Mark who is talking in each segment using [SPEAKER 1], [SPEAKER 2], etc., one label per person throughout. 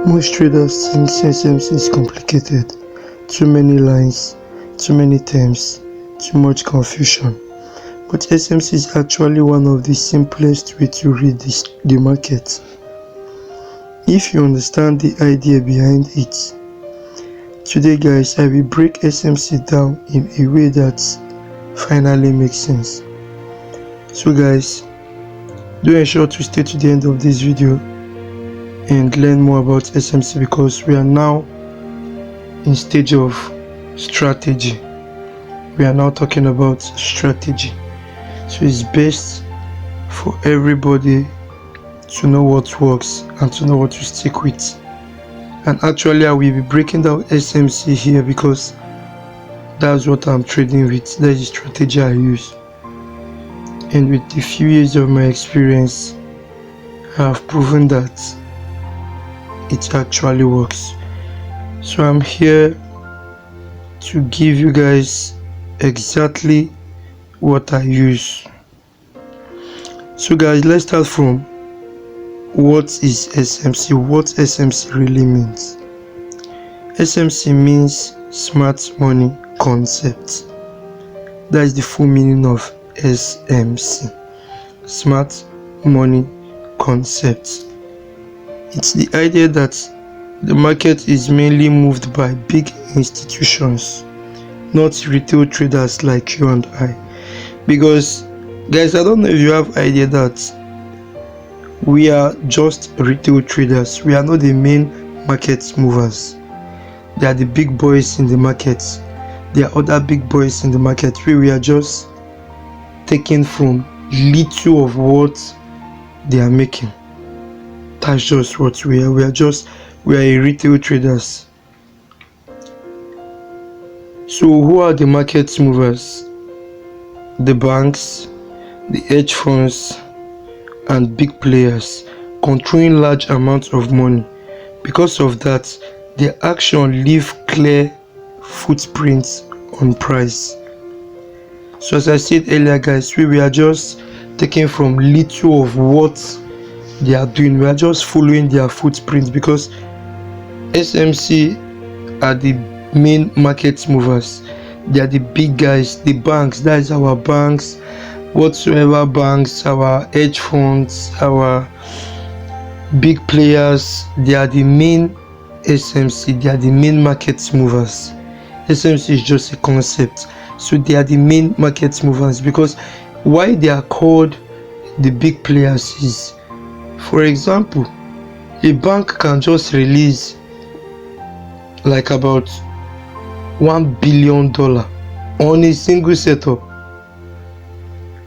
[SPEAKER 1] Most traders think SMC is complicated, too many lines, too many terms, too much confusion. But SMC is actually one of the simplest ways to read the market, if you understand the idea behind it. Today guys, I will break SMC down in a way that finally makes sense. So guys, do ensure to stay to the end of this video and learn more about SMC, because we are now in stage of strategy. We are now talking about strategy. So it's best for everybody to know what works and to know what to stick with. And actually I will be breaking down SMC here because that's what I'm trading with. That is the strategy I use. And with the few years of my experience, I have proven that it actually works. So I'm here to give you guys exactly what I use. So guys, let's start from what is SMC, what SMC really means. SMC means smart money concept. That is the full meaning of SMC, smart money concept. It's the idea that the market is mainly moved by big institutions, not retail traders like you and I. Because guys, I don't know if you have idea that we are just retail traders. We are not the main market movers. They are the big boys in the market. There are other big boys in the market where we are just taking from little of what they are making. That's just what we are. We are a retail traders. So who are the market movers? The banks, the hedge funds, and big players controlling large amounts of money. Because of that, their action leave clear footprints on price. So as I said earlier guys, we are just taking from little of what they are doing. We are just following their footprints because SMC are the main market movers. They are the big guys, the banks. That is our banks, whatsoever banks, our hedge funds, our big players. They are the main SMC. They are the main market movers. SMC is just a concept. So they are the main market movers. Because why they are called the big players is, for example, a bank can just release like about $1 billion on a single setup.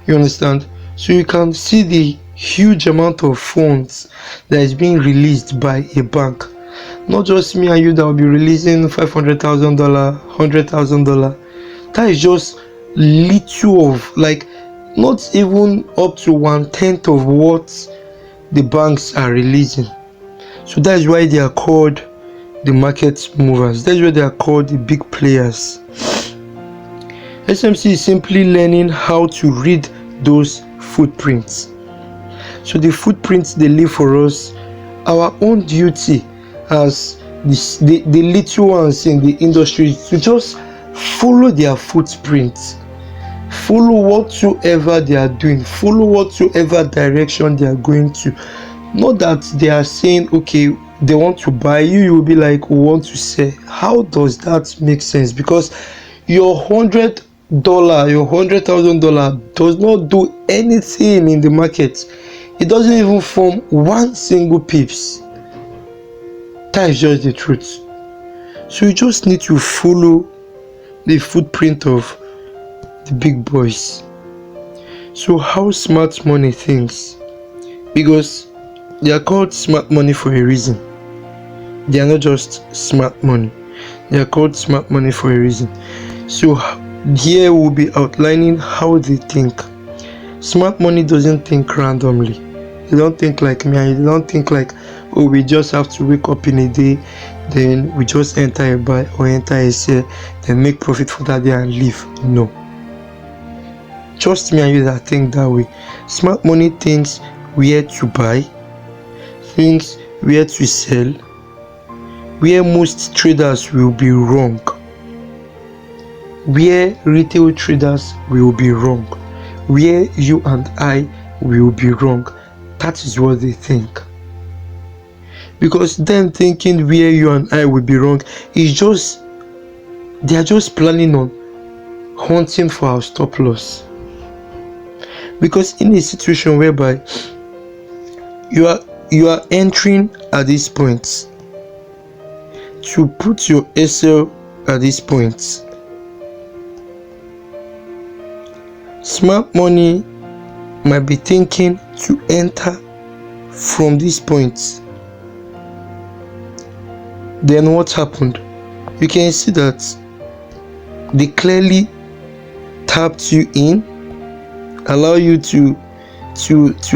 [SPEAKER 1] You understand? So you can see the huge amount of funds that is being released by a bank. Not just me and you that will be releasing $500,000, $100,000. That is just little of, like, not even up to 1/10 of what the banks are releasing. So that is why they are called the market movers. That's why they are called the big players. SMC is simply learning how to read those footprints. So the footprints they leave for us, our own duty as the little ones in the industry to just follow their footprints. Follow whatsoever they are doing, follow whatsoever direction they are going to. Not that they are saying, okay, they want to buy you, you will be like, we want to sell. How does that make sense? Because your $100, your $100,000 does not do anything in the market. It doesn't even form one single pips. That is just the truth. So you just need to follow the footprint of the big boys. So how smart money thinks? Because they are called smart money for a reason. They are not just smart money. They are called smart money for a reason. So here we'll be outlining how they think. Smart money doesn't think randomly. They don't think like me. They don't think like, oh, we just have to wake up in a day, then we just enter a buy or enter a sell, then make profit for that day and leave. No. Just me and you that think that way. Smart money thinks where to buy, thinks where to sell, where most traders will be wrong, where retail traders will be wrong, where you and I will be wrong. That is what they think. Because them thinking where you and I will be wrong is just, they are just planning on hunting for our stop loss. Because in a situation whereby you are entering at this point to put your SL at this point, smart money might be thinking to enter from this point. Then what happened? You can see that they clearly tapped you in, allow you to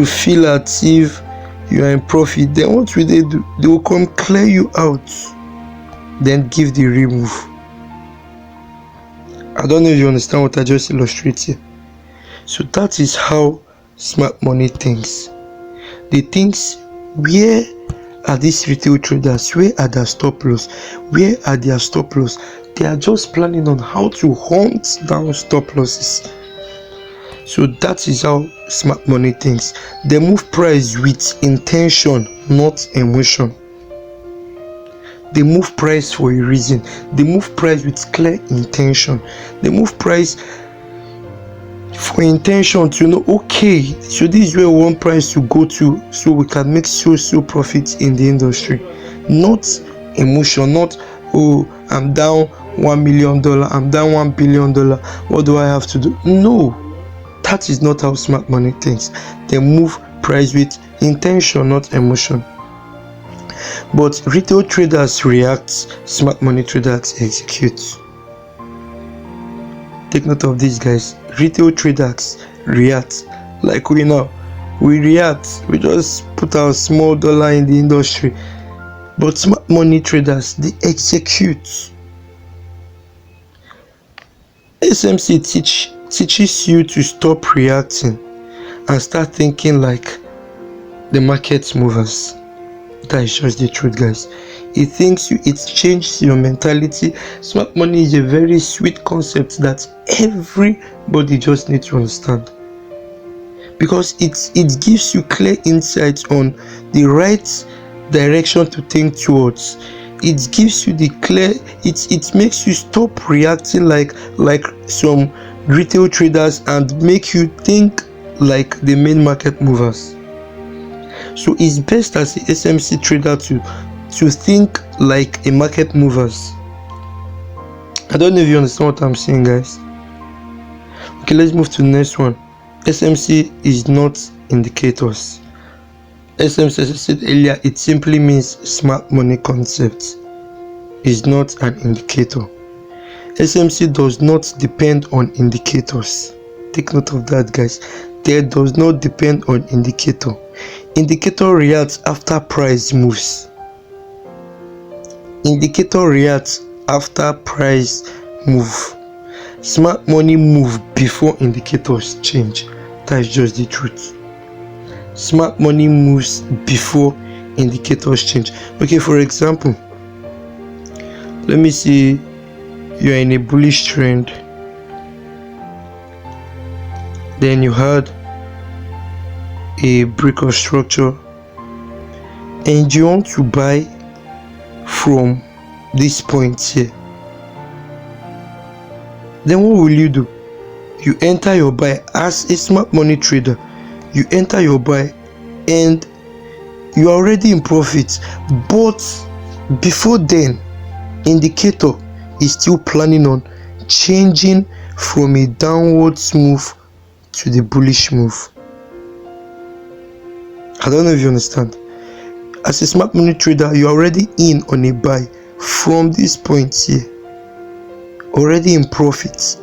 [SPEAKER 1] feel as if you are in profit. Then what will they do? They will come clear you out, then give the remove. I don't know if you understand what I just illustrated. So that is how smart money thinks. They think, where are these retail traders? Where are their stop loss? Where are their stop loss? They are just planning on how to hunt down stop losses. So that is how smart money thinks. They move price with intention, not emotion. They move price for a reason. They move price with clear intention. They move price for intention to know, okay, so this is where we want price to go to, so we can make so profits in the industry. Not emotion, not, oh, I'm down $1 million, I'm down $1 billion, what do I have to do? No, that is not how smart money thinks. They move price with intention, not emotion. But retail traders react, smart money traders execute. Take note of this, guys. Retail traders react like we now. We react, we just put our small dollar in the industry. But smart money traders, they execute. SMC teaches you to stop reacting and start thinking like the market movers. That is just the truth, guys. It changes your mentality. Smart money is a very sweet concept that everybody just needs to understand, because it gives you clear insights on the right direction to think towards. It gives you the clear, it makes you stop reacting like some retail traders and make you think like the main market movers. So it's best as a SMC trader to think like a market movers. I don't know if you understand what I'm saying, guys. Okay, let's move to the next one. SMC is not indicators. SMC, as I said earlier, it simply means smart money concept. Is not an indicator. SMC does not depend on indicators. Take note of that, guys. There does not depend on indicator. Indicator reacts after price moves. Indicator reacts after price move. Smart money move before indicators change. That is just the truth. Smart money moves before indicators change. Okay, for example, let me see, you are in a bullish trend, then you had a break of structure and you want to buy from this point here. Then what will you do? You enter your buy. As a smart money trader, you enter your buy and you are already in profit, but before then, indicator is still planning on changing from a downwards move to the bullish move. I don't know if you understand. As a smart money trader, you're already in on a buy from this point here, already in profits.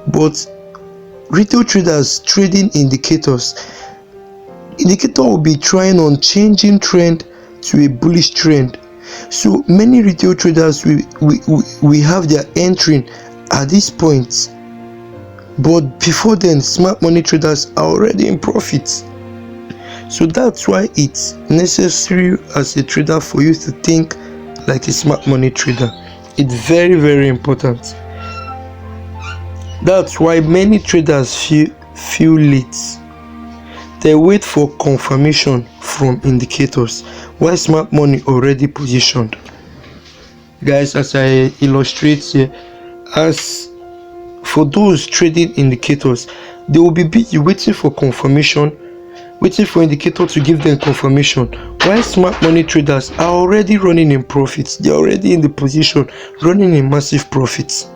[SPEAKER 1] But retail traders trading indicators, indicator will be trying on changing trend to a bullish trend. So many retail traders we have their entering at this point, but before then, smart money traders are already in profits. So that's why it's necessary as a trader for you to think like a smart money trader. It's very, very important. That's why many traders feel late. They wait for confirmation from indicators while smart money already positioned. Guys, as I illustrate here, as for those trading indicators, they will be busy waiting for confirmation, waiting for indicator to give them confirmation, while smart money traders are already running in profits. They're already in the position running in massive profits.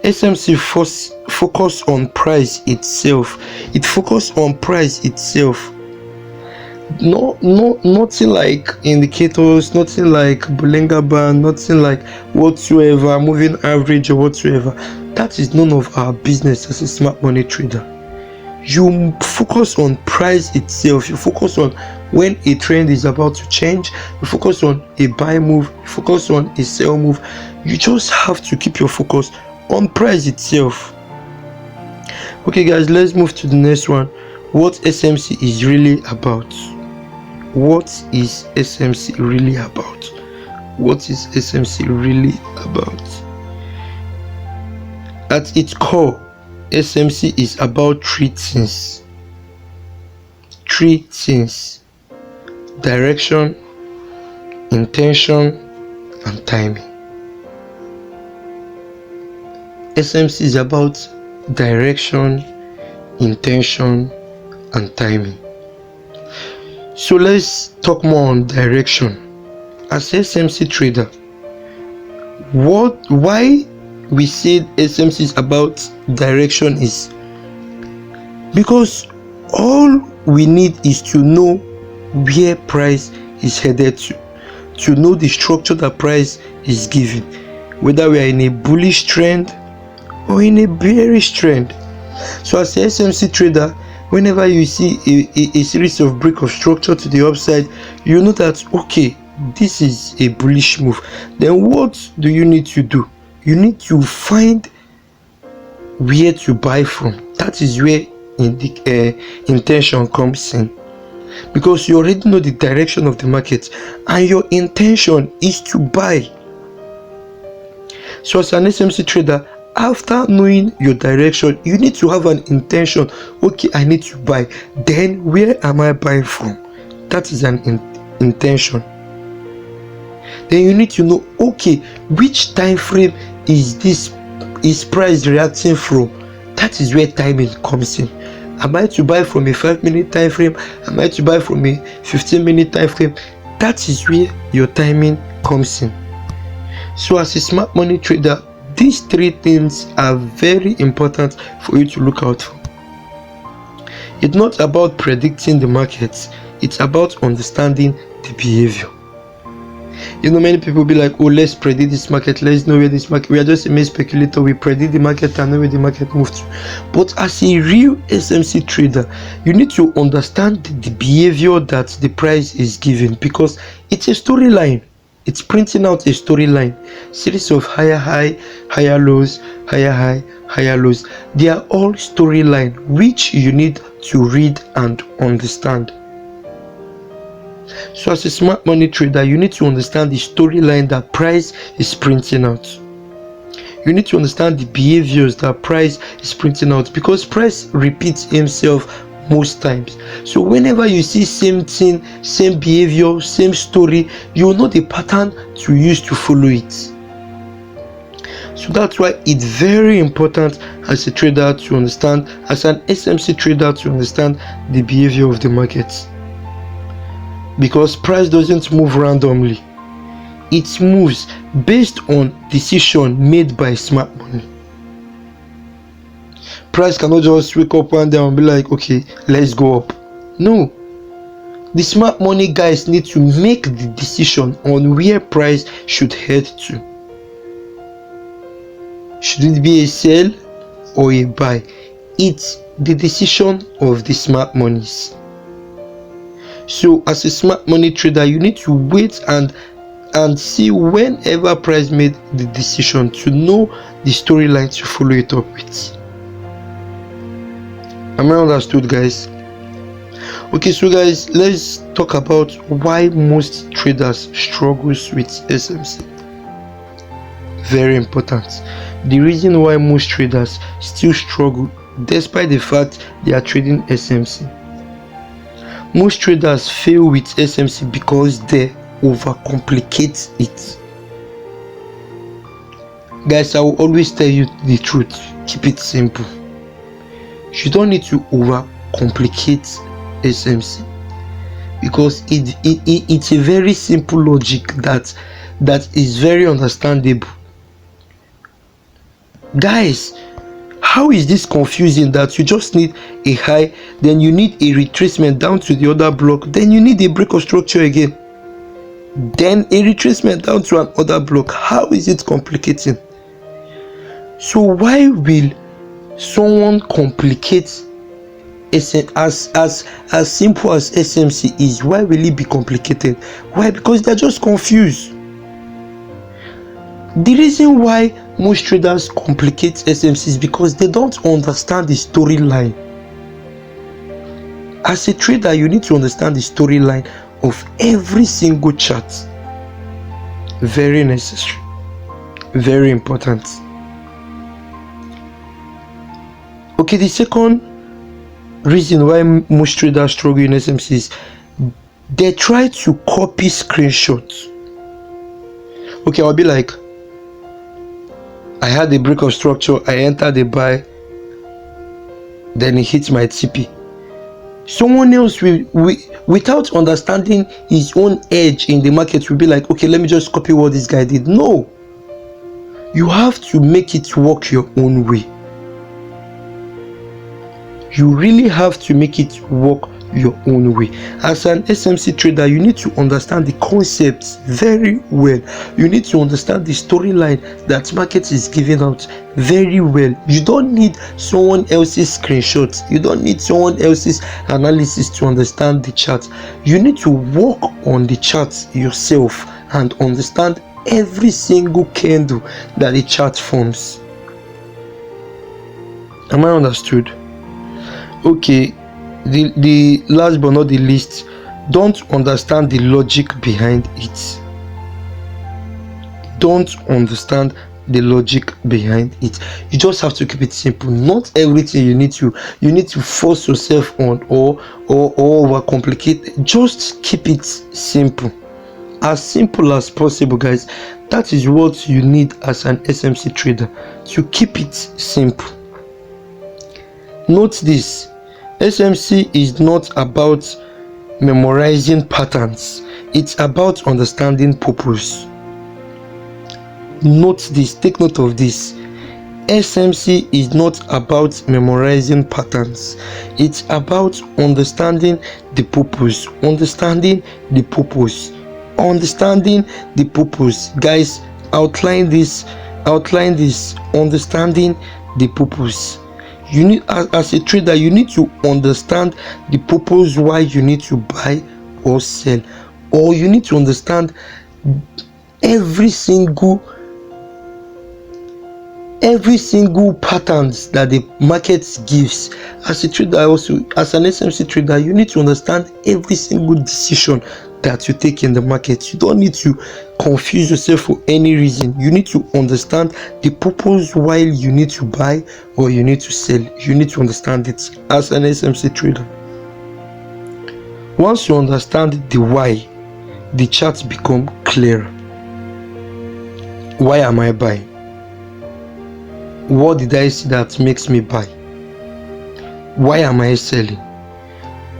[SPEAKER 1] SMC focus on price itself. It focus on price itself. Nothing like indicators, nothing like Bollinger Band, nothing like whatsoever, moving average or whatsoever. That is none of our business as a smart money trader. You focus on price itself. You focus on when a trend is about to change. You focus on a buy move. You focus on a sell move. You just have to keep your focus on price itself. Okay guys, let's move to the next one. What SMC is really about. What is SMC really about? What is SMC really about? At its core, SMC is about three things. Direction, intention, and timing. SMC is about direction, intention, and timing. So let's talk more on direction. As SMC trader, why we say SMC is about direction is because all we need is to know where price is headed to know the structure that price is giving, whether we are in a bullish trend or in a bearish trend. So as a SMC trader, whenever you see a series of break of structure to the upside, you know that okay, this is a bullish move. Then what do you need to do? You need to find where to buy from. That is where intention comes in, because you already know the direction of the market and your intention is to buy. So as an SMC trader, after knowing your direction, you need to have an intention. Okay, I need to buy. Then where am I buying from? That is an intention. Then you need to know, okay, which time frame is price reacting from? That is where timing comes in. Am I to buy from a 5-minute time frame? Am I to buy from a 15-minute time frame? That is where your timing comes in. So as a smart money trader, these three things are very important for you to look out for. It's not about predicting the markets, it's about understanding the behavior. You know, many people be like, oh, let's predict this market, let's know where this market, we are just a mere speculator, we predict the market and know where the market moves to. But as a real SMC trader, you need to understand the behavior that the price is giving, because it's a storyline. It's printing out a storyline, series of higher high, higher lows, higher high, higher lows. They are all storyline which you need to read and understand. So as a smart money trader, you need to understand the storyline that price is printing out. You need to understand the behaviors that price is printing out, because price repeats himself most times. So whenever you see same thing, same behavior, same story, you know the pattern to use to follow it. So that's why it's very important as a trader to understand, as an SMC trader, to understand the behavior of the market, because price doesn't move randomly. It moves based on decision made by smart money. Price cannot just wake up one day and be like, okay, let's go up. No, the smart money guys need to make the decision on where price should head to. Should it be a sell or a buy? It's the decision of the smart monies. So as a smart money trader, you need to wait and see whenever price made the decision, to know the storyline to follow it up with. Am I understood, guys? Okay, so guys, let's talk about why most traders struggles with SMC. Very important. The reason why most traders still struggle despite the fact they are trading SMC. Most traders fail with SMC because they overcomplicate it. Guys, I will always tell you the truth. Keep it simple. You don't need to overcomplicate SMC because it's a very simple logic that is very understandable. Guys, how is this confusing that you just need a high, then you need a retracement down to the other block, then you need a break of structure again, then a retracement down to another block? How is it complicating? So why will someone complicate as simple as SMC is? Why will it be complicated? Why? Because they're just confused. The reason why most traders complicate SMC is because they don't understand the storyline. As a trader, you need to understand the storyline of every single chart. Very necessary, very important. Okay, the second reason why most traders struggle in SMC is they try to copy screenshots. Okay, I'll be like, I had a break of structure, I entered the buy, then it hits my TP. Someone else will without understanding his own edge in the market, will be like, okay, let me just copy what this guy did. No, you have to make it work your own way. You really have to make it work your own way. As an SMC trader, you need to understand the concepts very well. You need to understand the storyline that market is giving out very well. You don't need someone else's screenshots. You don't need someone else's analysis to understand the chart. You need to work on the chart yourself and understand every single candle that the chart forms. Am I understood? Okay, the last but not the least, don't understand the logic behind it. Don't understand the logic behind it. You just have to keep it simple. Not everything you need to force yourself on or overcomplicate. Just keep it simple, as simple as possible, guys. That is what you need as an SMC trader, to keep it simple. Note this: SMC is not about memorizing patterns, it's about understanding purpose. Note this, take note of this. SMC is not about memorizing patterns, it's about understanding the purpose. Understanding the purpose. Guys, outline this. Understanding the purpose. You need, as a trader, you need to understand the purpose why you need to buy or sell, or you need to understand every single patterns that the market gives. As a trader, also as an SMC trader, you need to understand every single decision that you take in the market. You don't need to confuse yourself for any reason. You need to understand the purpose why you need to buy or you need to sell. You need to understand it as an SMC trader. Once you understand the why, the charts become clearer. Why am I buying? What did I see that makes me buy? Why am I selling?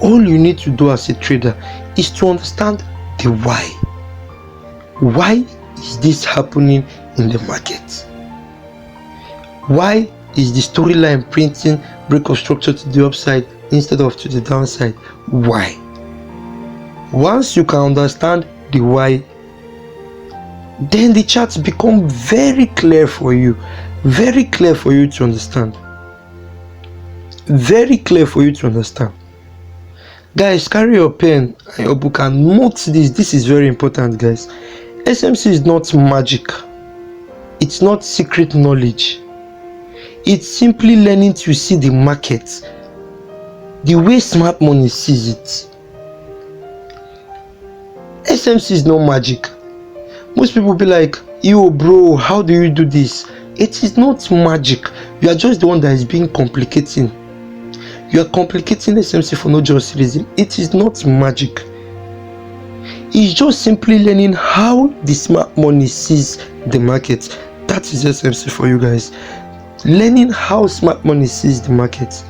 [SPEAKER 1] All you need to do as a trader is to understand the why. Why is this happening in the market? Why is the storyline printing break of structure to the upside instead of to the downside? Why? Once you can understand the why, then the charts become very clear for you. Very clear for you to understand. Very clear for you to understand. Guys, carry your pen and your book and note this. This is very important, guys. SMC is not magic. It's not secret knowledge. It's simply learning to see the market the way smart money sees it, SMC is not magic. Most people be like, yo bro, how do you do this? It is not magic. You are just the one that is being complicating. You are complicating SMC for no just reason. It is not magic. It's just simply learning how the smart money sees the market. That is SMC for you guys. Learning how smart money sees the market.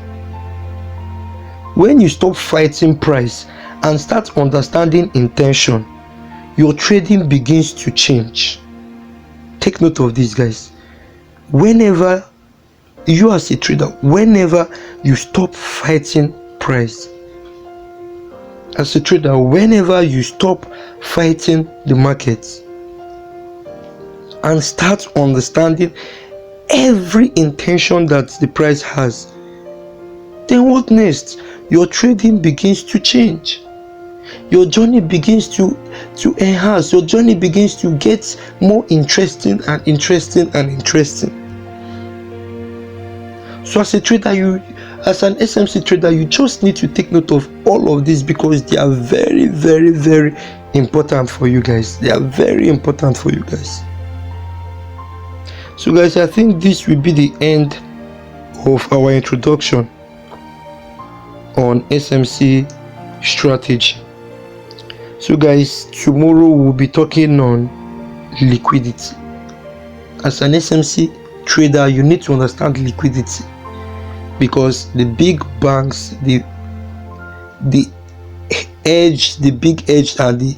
[SPEAKER 1] When you stop fighting price and start understanding intention, your trading begins to change. Take note of this, guys. Whenever you as a trader, whenever you stop fighting price, as a trader, whenever you stop fighting the market and start understanding every intention that the price has, then what next? Your trading begins to change. Your journey begins to enhance. Your journey begins to get more interesting and interesting and interesting. So as a trader, as an SMC trader, you just need to take note of all of this, because they are very, very, very important for you guys. They are very important for you guys. So guys, I think this will be the end of our introduction on SMC strategy. So guys, tomorrow we'll be talking on liquidity. As an SMC trader, you need to understand liquidity, because the big banks, the big edge and the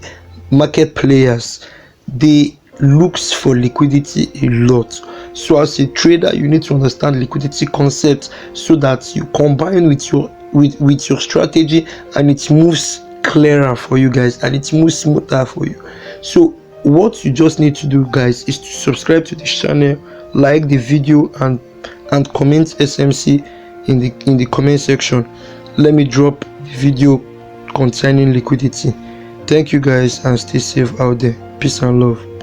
[SPEAKER 1] market players, they looks for liquidity a lot. So as a trader, you need to understand liquidity concept, so that you combine with your strategy, and it moves clearer for you guys, and it moves smoother for you. So what you just need to do, guys, is to subscribe to this channel, like the video, and comment SMC in the comment section. Let me drop the video concerning liquidity. Thank you guys, and stay safe out there. Peace and love.